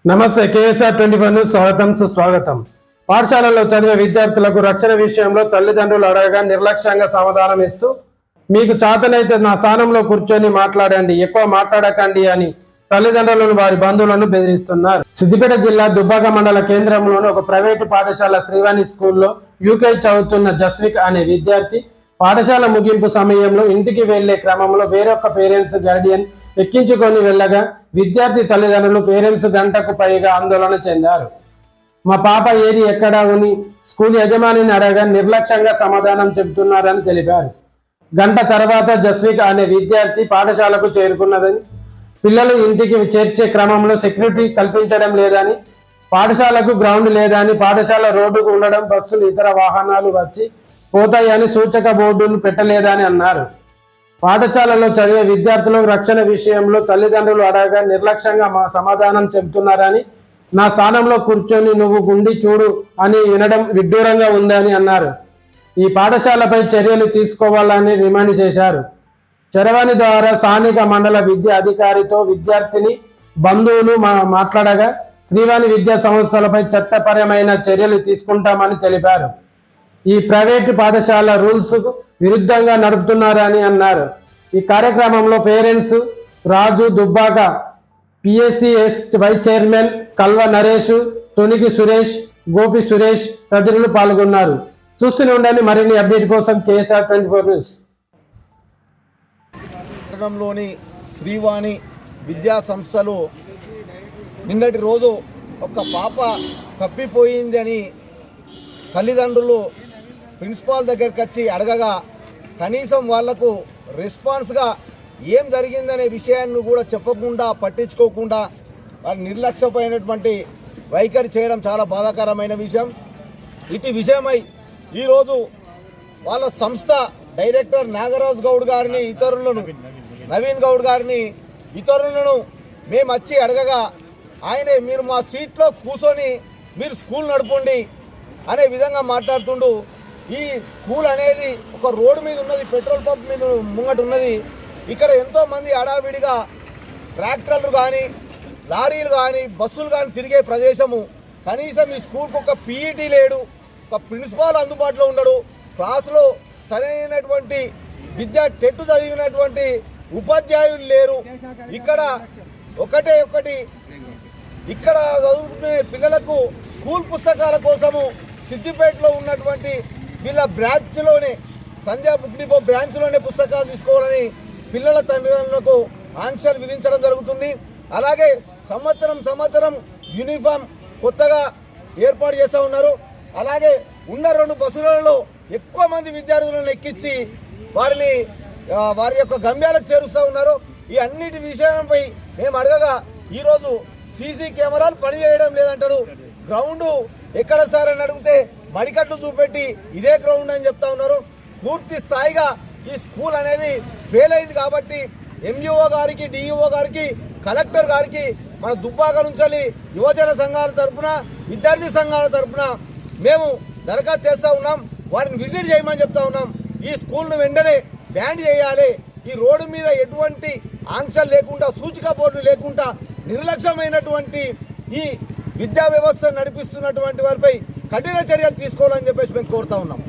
నమస్తే KSR 24 news స్వాగతం సుస్వాగతం. పాఠశాలలో చదివే విద్యార్థులకు రక్షణ విషయంలో తల్లిదండ్రులు అడగగా నిర్లక్ష్యంగా సమాధానం ఇస్తూ మీకు చేతనైతే నా స్థానంలో కూర్చొని మాట్లాడండి, ఎక్కువ మాట్లాడకండి అని తల్లిదండ్రులను వారి బంధువులను బెదిరిస్తున్నారు. సిద్దిపేట జిల్లా దుబ్బాక మండల కేంద్రంలోని ఒక ప్రైవేటు పాఠశాల శ్రీవాణి స్కూల్లో యూకే చదువుతున్న జస్విక్ అనే విద్యార్థి పాఠశాల ముగింపు సమయంలో ఇంటికి వెళ్లే క్రమంలో వేరొక పేరెంట్స్ గార్డియన్ ఎక్కించుకొని వెళ్ళగా విద్యార్థి తల్లిదండ్రులు పేరెంట్స్ గంటకు పైగా ఆందోళన చెందారు. మా పాప ఏది ఎక్కడా ఉని స్కూల్ యజమానిని అడగగా నిర్లక్ష్యంగా సమాధానం చెబుతున్నారని తెలిపారు. గంట తర్వాత జస్విక్ అనే విద్యార్థి పాఠశాలకు చేరుకున్నదని, పిల్లలు ఇంటికి చేర్చే క్రమంలో సెక్యూరిటీ కల్పించడం లేదని, పాఠశాలకు గ్రౌండ్ లేదని, పాఠశాల రోడ్డుకు ఉండడం, బస్సులు ఇతర వాహనాలు వచ్చి పోతాయని సూచక బోర్డును పెట్టలేదని అన్నారు. పాఠశాలలో చదివే విద్యార్థులకు రక్షణ విషయంలో తల్లిదండ్రులు అడగగా నిర్లక్ష్యంగా సమాధానం చెబుతున్నారని, నా స్థానంలో కూర్చొని నువ్వు గుండి చూడు అని వినడం విడ్డూరంగా ఉందని అన్నారు. ఈ పాఠశాలపై చర్యలు తీసుకోవాలని డిమాండ్ చేశారు. చరవాణి ద్వారా స్థానిక మండల విద్యా అధికారితో విద్యార్థిని బంధువులు మాట్లాడగా శ్రీవాణి విద్యా సంస్థలపై చట్టపరమైన చర్యలు తీసుకుంటామని తెలిపారు. ఈ ప్రైవేటు పాఠశాల రూల్స్ విరుద్ధంగా నడుపుతున్నారని అన్నారు. ఈ కార్యక్రమంలో parents Raju, Dubbaka PSCS vice chairman Kalva Naresh, Toniki Suresh, Gopi Suresh తదితరులు పాల్గొన్నారు. చూస్తూనే ఉండండి మరిన్ని అప్డేట్ కోసం కేఎస్ఆర్ 24 న్యూస్. పట్టణంలోని శ్రీవాణి విద్యా సంస్థలు నిన్నటి రోజు ఒక పాప తప్పిపోయింది అని తల్లిదండ్రులు ప్రిన్సిపాల్ దగ్గరికి వచ్చి అడగగా కనీసం వాళ్లకు రెస్పాన్స్గా ఏం జరిగిందనే విషయాన్ని కూడా చెప్పకుండా, పట్టించుకోకుండా వారి నిర్లక్ష్యమైనటువంటి వైఖరి చేయడం చాలా బాధాకరమైన విషయం. ఇటు విషయమై ఈరోజు వాళ్ళ సంస్థ డైరెక్టర్ నాగరాజ్ గౌడ్ గారిని, నవీన్ గౌడ్ గారిని ఇతరులను మేము వచ్చి అడగగా ఆయనే మీరు మా సీట్లో కూర్చొని మీరు స్కూల్ నడపండి అనే విధంగా మాట్లాడుతుండు. ఈ స్కూల్ అనేది ఒక రోడ్డు మీద ఉన్నది, పెట్రోల్ పంప్ మీద ముంగట ఉన్నది. ఇక్కడ ఎంతోమంది హడావిడిగా ట్రాక్టర్లు కానీ, లారీలు కానీ, బస్సులు కానీ తిరిగే ప్రదేశము. కనీసం ఈ స్కూల్కి ఒక పీఈటీ లేడు, ఒక ప్రిన్సిపాల్ అందుబాటులో ఉండడు, క్లాసులో సరైనటువంటి విద్యా టెట్టు చదివినటువంటి ఉపాధ్యాయులు లేరు. ఇక్కడ ఒకటి ఇక్కడ చదువుకునే పిల్లలకు స్కూల్ పుస్తకాల కోసము సిద్దిపేటలో ఉన్నటువంటి వీళ్ళ బ్రాంచ్లోనే, సంధ్యా బుక్ డిపో బ్రాంచ్లోనే పుస్తకాలు తీసుకోవాలని పిల్లల తల్లిదండ్రులకు ఆంక్షలు విధించడం జరుగుతుంది. అలాగే సంవత్సరం యూనిఫామ్ కొత్తగా ఏర్పాటు చేస్తూ ఉన్నారు. అలాగే ఉన్న 2 బస్సులలో ఎక్కువ మంది విద్యార్థులను ఎక్కించి వారి యొక్క గమ్యాలకు చేరుస్తూ ఉన్నారు. ఈ అన్నిటి విషయంపై మేము అడగగా ఈరోజు సీసీ కెమెరాలు పనిచేయడం లేదంటాడు. గ్రౌండ్ ఎక్కడ సార్ అని అడిగితే మడికట్లు చూపెట్టి ఇదే గ్రౌండ్ అని చెప్తా ఉన్నారు. పూర్తి స్థాయిగా ఈ స్కూల్ అనేది ఫెయిల్ అయింది కాబట్టి ఎంఈఓ గారికి, డిఈఓ గారికి, కలెక్టర్ గారికి మన దుబ్బాక నుంచి యువజన సంఘాల తరఫున, విద్యార్థి సంఘాల తరఫున మేము దరఖాస్తు చేస్తూ ఉన్నాం. వారిని విజిట్ చేయమని చెప్తా ఉన్నాం. ఈ స్కూల్ను వెంటనే బ్యాన్ చేయాలి. ఈ రోడ్డు మీద ఎటువంటి ఆంక్షలు లేకుండా, సూచిక బోర్డులు లేకుండా నిర్లక్ష్యమైనటువంటి ఈ విద్యా వ్యవస్థ నడిపిస్తున్నటువంటి వారిపై కఠిన చర్యలు తీసుకోవాలని చెప్పేసి మేము కోరుతా ఉన్నాం.